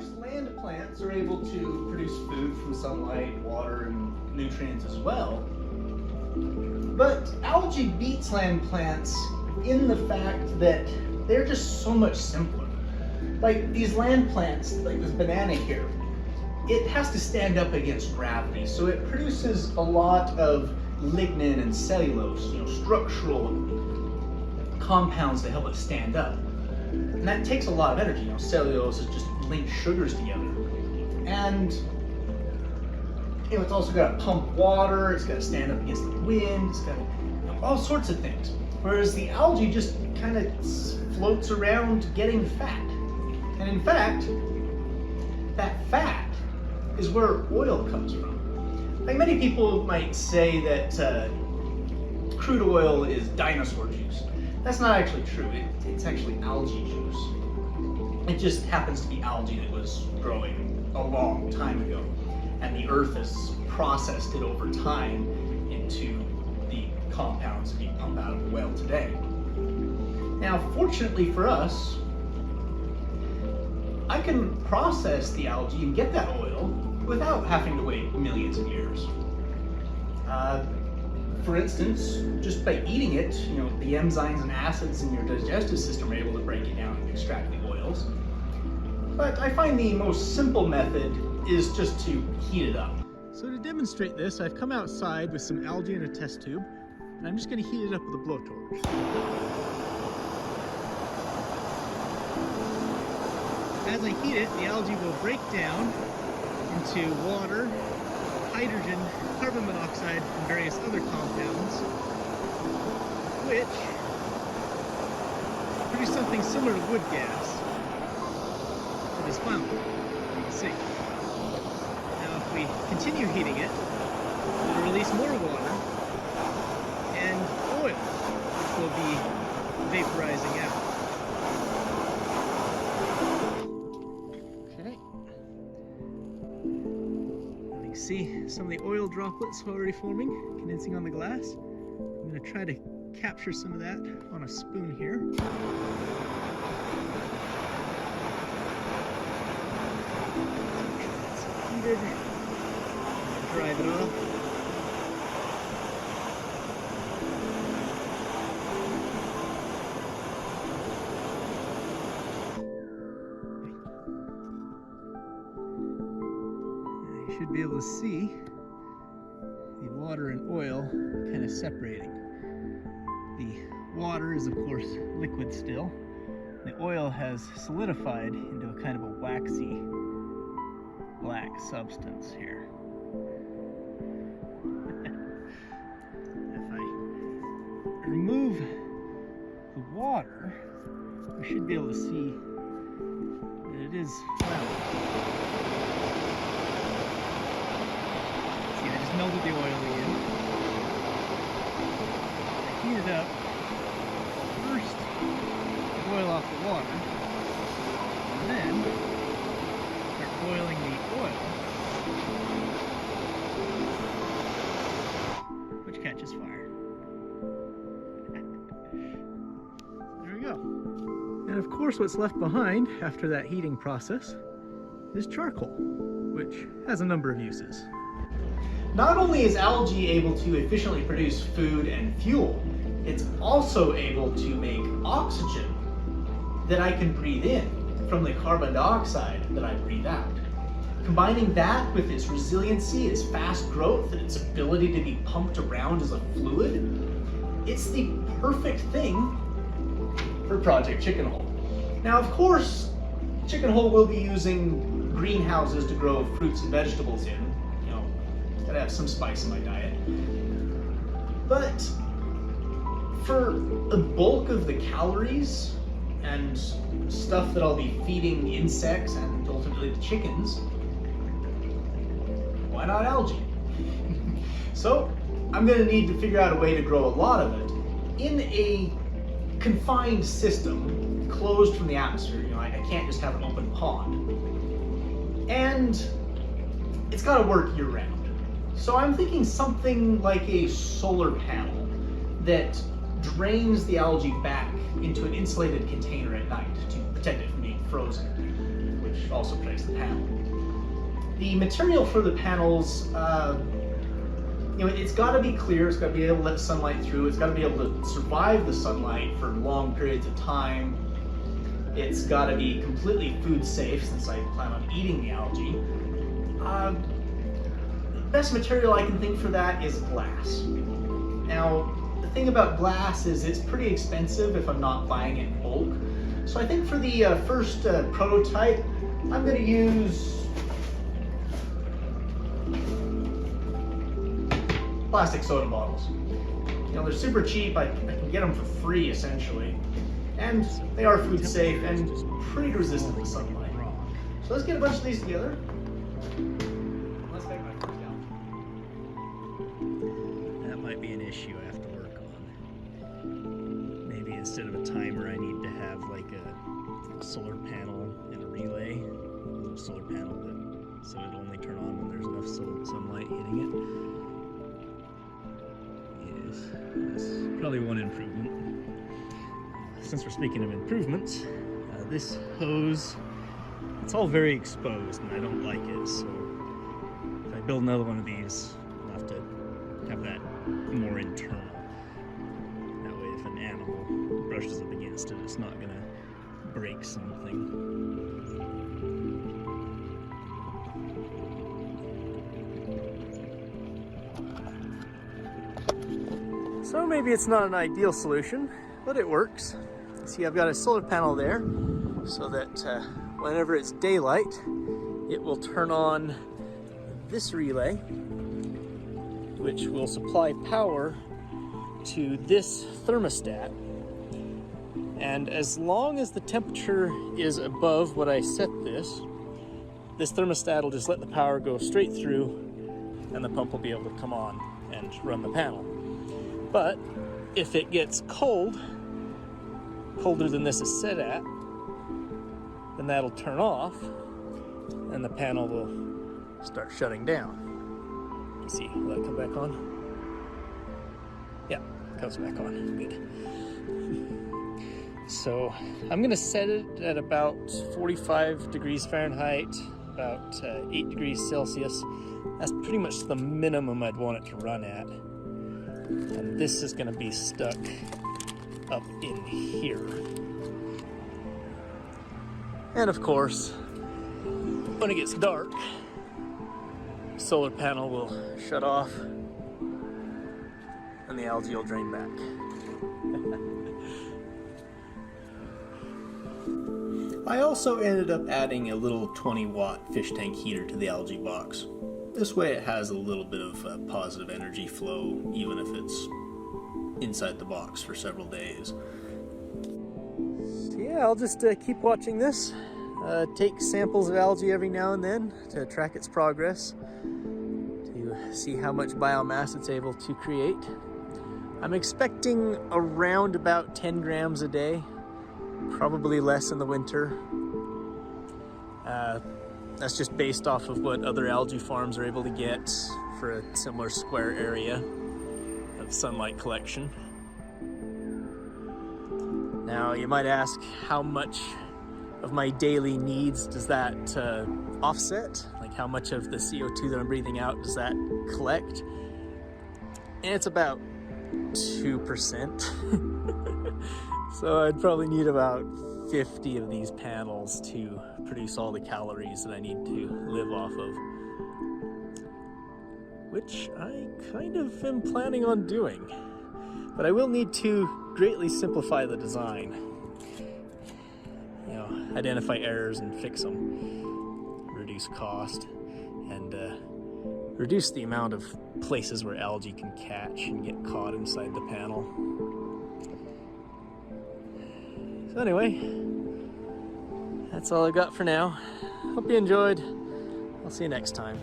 course, land plants are able to produce food from sunlight, water, and nutrients as well. But algae beats land plants in the fact that they're just so much simpler. Like these land plants, like this banana here, it has to stand up against gravity, so it produces a lot of lignin and cellulose, structural compounds that help it stand up. And that takes a lot of energy. Cellulose is just linked sugars together. And it's also got to pump water, it's got to stand up against the wind, it's got all sorts of things. Whereas the algae just kind of floats around getting fat. And in fact, that fat is where oil comes from. Like many people might say that crude oil is dinosaur juice. That's not actually true. It's actually algae juice. It just happens to be algae that was growing a long time ago, and the earth has processed it over time into the compounds that you pump out of the well today. Now, fortunately for us, I can process the algae and get that oil without having to wait millions of years. For instance, just by eating it, the enzymes and acids in your digestive system are able to break it down and extract the oils. But I find the most simple method is just to heat it up. So to demonstrate this, I've come outside with some algae in a test tube, and I'm just going to heat it up with a blowtorch. As I heat it, the algae will break down into water, hydrogen, carbon monoxide, and various other compounds, which produce something similar to wood gas that is flammable, you can see. Now if we continue heating it, it'll release more water and oil, which will be vaporizing out. See some of the oil droplets already forming, condensing on the glass. I'm going to try to capture some of that on a spoon here. It's heated. Dry it off. Should be able to see the water and oil kind of separating. The water is of course liquid still. The oil has solidified into a kind of a waxy black substance here. If I remove the water, we should be able to see that it is flammable. I just melted the oil in. I heat it up. First, boil off the water, and then start boiling the oil, which catches fire. There we go. And of course, what's left behind after that heating process is charcoal, which has a number of uses. Not only is algae able to efficiently produce food and fuel, it's also able to make oxygen that I can breathe in from the carbon dioxide that I breathe out. Combining that with its resiliency, its fast growth, and its ability to be pumped around as a fluid, it's the perfect thing for Project Chicken Hole. Now, of course, Chicken Hole will be using greenhouses to grow fruits and vegetables in. Gotta have some spice in my diet. But for the bulk of the calories and stuff that I'll be feeding insects and ultimately the chickens, why not algae? So I'm gonna need to figure out a way to grow a lot of it in a confined system, closed from the atmosphere. I can't just have an open pond. And it's gotta work year round. So I'm thinking something like a solar panel that drains the algae back into an insulated container at night to protect it from being frozen, which also protects the panel. The material for the panels, it's got to be clear, it's got to be able to let sunlight through, it's got to be able to survive the sunlight for long periods of time. It's got to be completely food safe, since I plan on eating the algae. The best material I can think for that is glass. Now, the thing about glass is it's pretty expensive if I'm not buying it in bulk. So I think for the first prototype, I'm going to use plastic soda bottles. They're super cheap. I can get them for free essentially, and they are food safe and pretty resistant to sunlight. So let's get a bunch of these together. Let's make my first algae. That might be an issue I have to work on. Maybe instead of a timer, I need to have like a solar panel and a relay. A solar panel so it'll only turn on when there's enough sunlight hitting it. That's probably one improvement. Since we're speaking of improvements, this hose, it's all very exposed and I don't like it, so if I build another one of these, I'll have to have that more internal. That way if an animal brushes up against it, it's not going to break something. So maybe it's not an ideal solution, but it works. See, I've got a solar panel there so that whenever it's daylight, it will turn on this relay, which will supply power to this thermostat. And as long as the temperature is above what I set this thermostat will just let the power go straight through and the pump will be able to come on and run the panel. But if it gets colder than this is set at, then that'll turn off and the panel will start shutting down. Let's see, will that come back on? Yeah, it comes back on, good. So I'm gonna set it at about 45 degrees Fahrenheit, about 8 degrees Celsius. That's pretty much the minimum I'd want it to run at. And this is going to be stuck up in here. And of course, when it gets dark, the solar panel will shut off and the algae will drain back. I also ended up adding a little 20-watt fish tank heater to the algae box. This way it has a little bit of positive energy flow, even if it's inside the box for several days. So yeah, I'll just keep watching this, take samples of algae every now and then to track its progress, to see how much biomass it's able to create. I'm expecting around about 10 grams a day, probably less in the winter. That's just based off of what other algae farms are able to get for a similar square area of sunlight collection. Now, you might ask, how much of my daily needs does that offset? Like, how much of the CO2 that I'm breathing out does that collect? And it's about 2%. So I'd probably need about 50 of these panels to produce all the calories that I need to live off of, which I kind of am planning on doing. But I will need to greatly simplify the design. Identify errors and fix them, reduce cost, and reduce the amount of places where algae can catch and get caught inside the panel. So anyway, that's all I got for now. Hope you enjoyed. I'll see you next time.